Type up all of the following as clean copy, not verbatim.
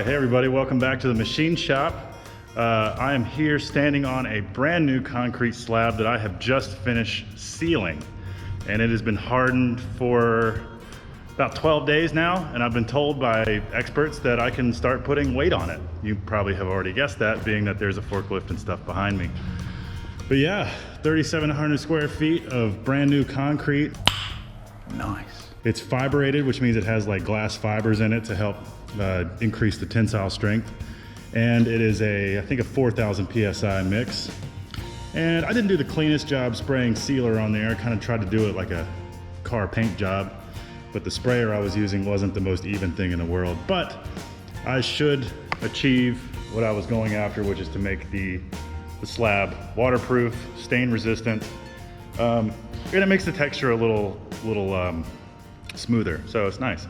right, hey everybody, welcome back to the machine shop. I am here standing on a brand new concrete slab that I have just finished sealing, and it has been hardened for about 12 days now, and I've been told by experts that I can start putting weight on it. You probably have already guessed that, being that there's a forklift and stuff behind me. But yeah, 3,700 square feet of brand new concrete. Nice. It's fiberated, which means it has like glass fibers in it to help increase the tensile strength. And it is I think a 4,000 PSI mix. And I didn't do the cleanest job spraying sealer on there. I kind of tried to do it like a car paint job, but the sprayer I was using wasn't the most even thing in the world. But I should achieve what I was going after, which is to make the slab waterproof, stain resistant, and it makes the texture a little smoother, so it's nice.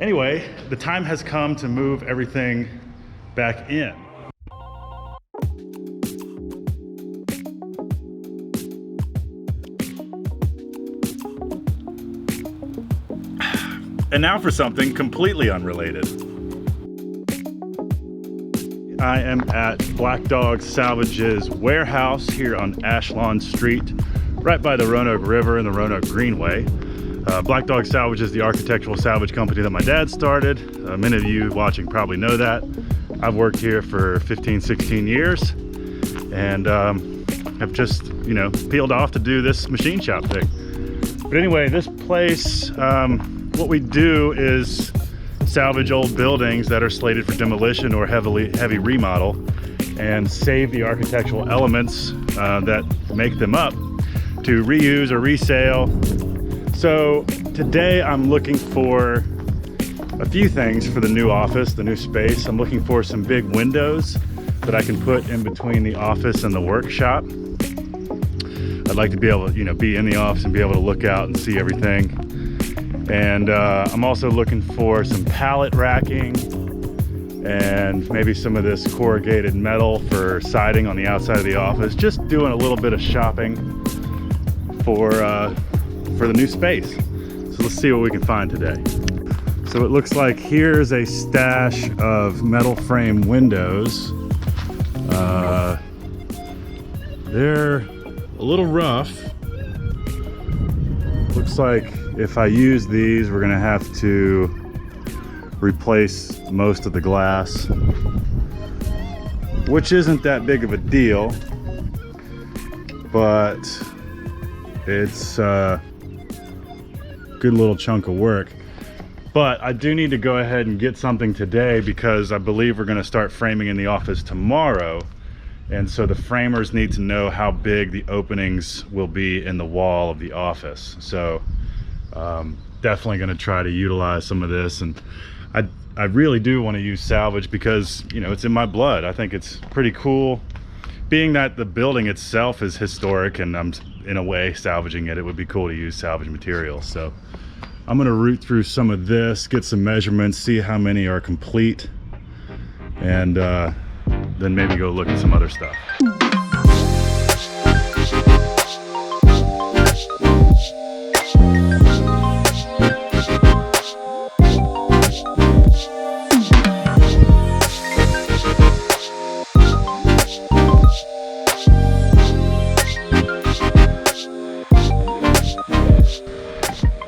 Anyway, the time has come to move everything back in. And now for something completely unrelated. I am at Black Dog Salvage's warehouse here on Ashlawn Street, right by the Roanoke River and the Roanoke Greenway. Black Dog Salvage is the architectural salvage company that my dad started. Many of you watching probably know that. I've worked here for 15, 16 years and have just, peeled off to do this machine shop thing. But anyway, this place, what we do is salvage old buildings that are slated for demolition or heavy remodel and save the architectural elements that make them up to reuse or resale. So today I'm looking for a few things for the new office, the new space. I'm looking for some big windows that I can put in between the office and the workshop. I'd like to be able to, be in the office and be able to look out and see everything. And I'm also looking for some pallet racking and maybe some of this corrugated metal for siding on the outside of the office. Just doing a little bit of shopping for the new space. So let's see what we can find today. So it looks like here's a stash of metal frame windows. They're a little rough. Looks like if I use these, we're gonna have to replace most of the glass, which isn't that big of a deal, but it's a good little chunk of work. But I do need to go ahead and get something today because I believe we're gonna start framing in the office tomorrow. And so the framers need to know how big the openings will be in the wall of the office. So definitely gonna try to utilize some of this. And I really do wanna use salvage because, it's in my blood. I think it's pretty cool. Being that the building itself is historic and I'm in a way salvaging it, it would be cool to use salvage materials. So I'm gonna root through some of this, get some measurements, see how many are complete, and then maybe go look at some other stuff.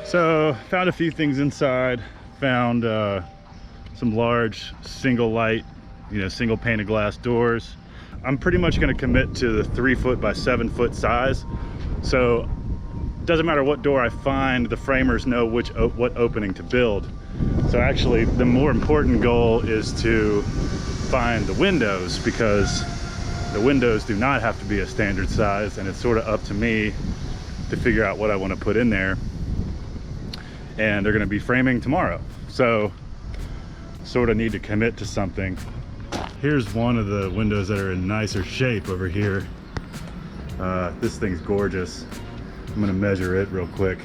So found a few things inside, found some large single light, single pane of glass doors. I'm pretty much going to commit to the 3-foot by 7-foot size. So it doesn't matter what door I find, the framers know what opening to build. So actually the more important goal is to find the windows, because the windows do not have to be a standard size, and it's sort of up to me to figure out what I want to put in there. And they're going to be framing tomorrow, so sort of need to commit to something. Here's one of the windows that are in nicer shape over here. This thing's gorgeous. I'm going to measure it real quick,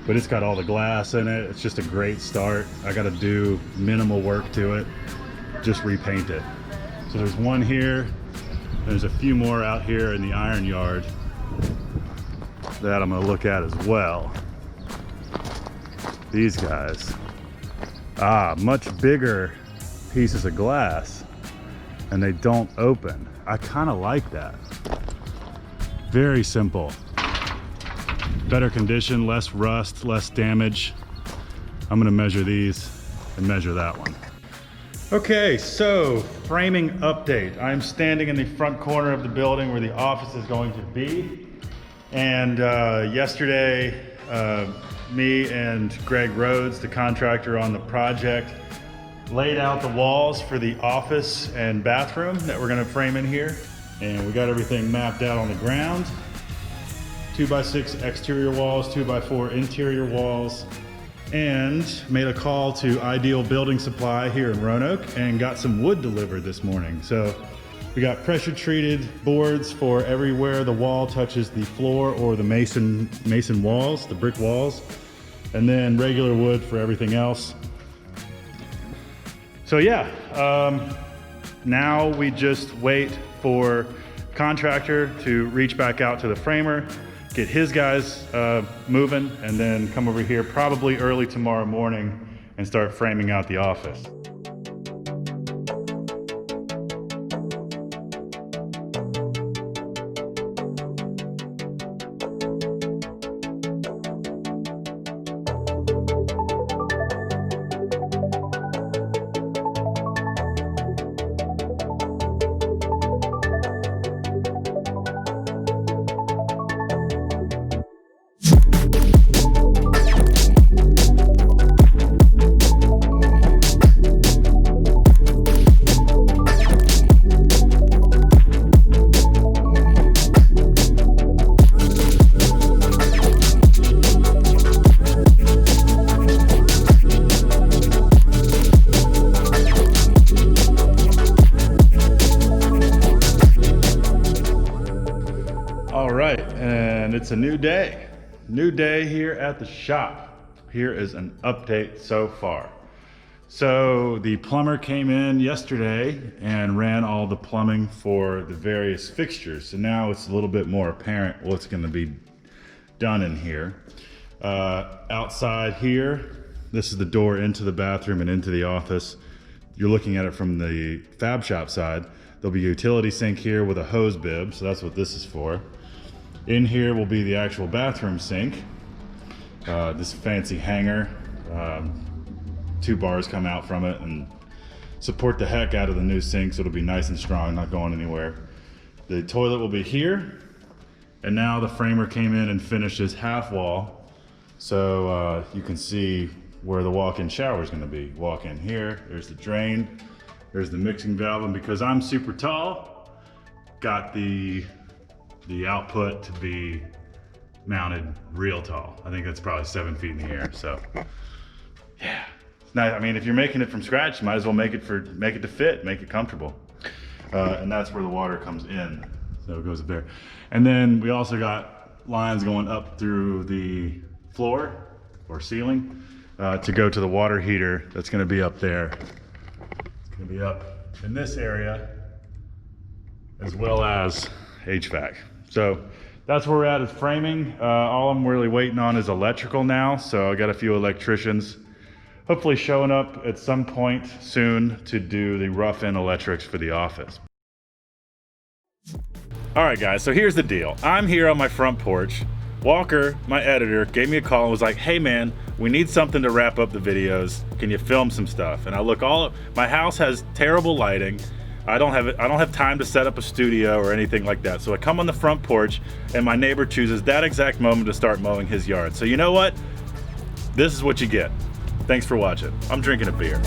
but it's got all the glass in it. It's just a great start. I got to do minimal work to it, just repaint it. So there's one here. There's a few more out here in the iron yard that I'm going to look at as well. These guys, much bigger pieces of glass and they don't open. I kind of like that. Very simple. Better condition, less rust, less damage. I'm gonna measure these and measure that one. Okay, so framing update. I'm standing in the front corner of the building where the office is going to be. And yesterday, me and Greg Rhodes, the contractor on the project, laid out the walls for the office and bathroom that we're gonna frame in here. And we got everything mapped out on the ground. 2x6 exterior walls, 2x4 interior walls, and made a call to Ideal Building Supply here in Roanoke and got some wood delivered this morning. So we got pressure treated boards for everywhere the wall touches the floor or the mason walls, the brick walls, and then regular wood for everything else. So yeah, now we just wait for contractor to reach back out to the framer, get his guys moving, and then come over here probably early tomorrow morning and start framing out the office. All right, and it's a new day here at the shop. Here is an update so far. So the plumber came in yesterday and ran all the plumbing for the various fixtures. So now it's a little bit more apparent what's going to be done in here. Outside here, this is the door into the bathroom and into the office. You're looking at it from the fab shop side. There'll be a utility sink here with a hose bib, so that's what this is for. In here will be the actual bathroom sink. This fancy hanger. 2 bars come out from it and support the heck out of the new sink, so it'll be nice and strong, not going anywhere. The toilet will be here, and now the framer came in and finished his half wall, so you can see where the walk-in shower is going to be. Walk in here, there's the drain, there's the mixing valve, and because I'm super tall, got the output to be mounted real tall. I think that's probably 7 feet in the air, so yeah. Now, I mean, if you're making it from scratch, you might as well make it to fit, make it comfortable. And that's where the water comes in. So it goes up there. And then we also got lines going up through the floor or ceiling to go to the water heater that's gonna be up there. It's gonna be up in this area, as well as HVAC. So that's where we're at with framing. All I'm really waiting on is electrical now. So I got a few electricians hopefully showing up at some point soon to do the rough-in electrics for the office. All right, guys, so here's the deal. I'm here on my front porch. Walker, my editor, gave me a call and was like, hey man, we need something to wrap up the videos. Can you film some stuff? And I look my house has terrible lighting. I don't have time to set up a studio or anything like that. So I come on the front porch and my neighbor chooses that exact moment to start mowing his yard. So you know what? This is what you get. Thanks for watching. I'm drinking a beer.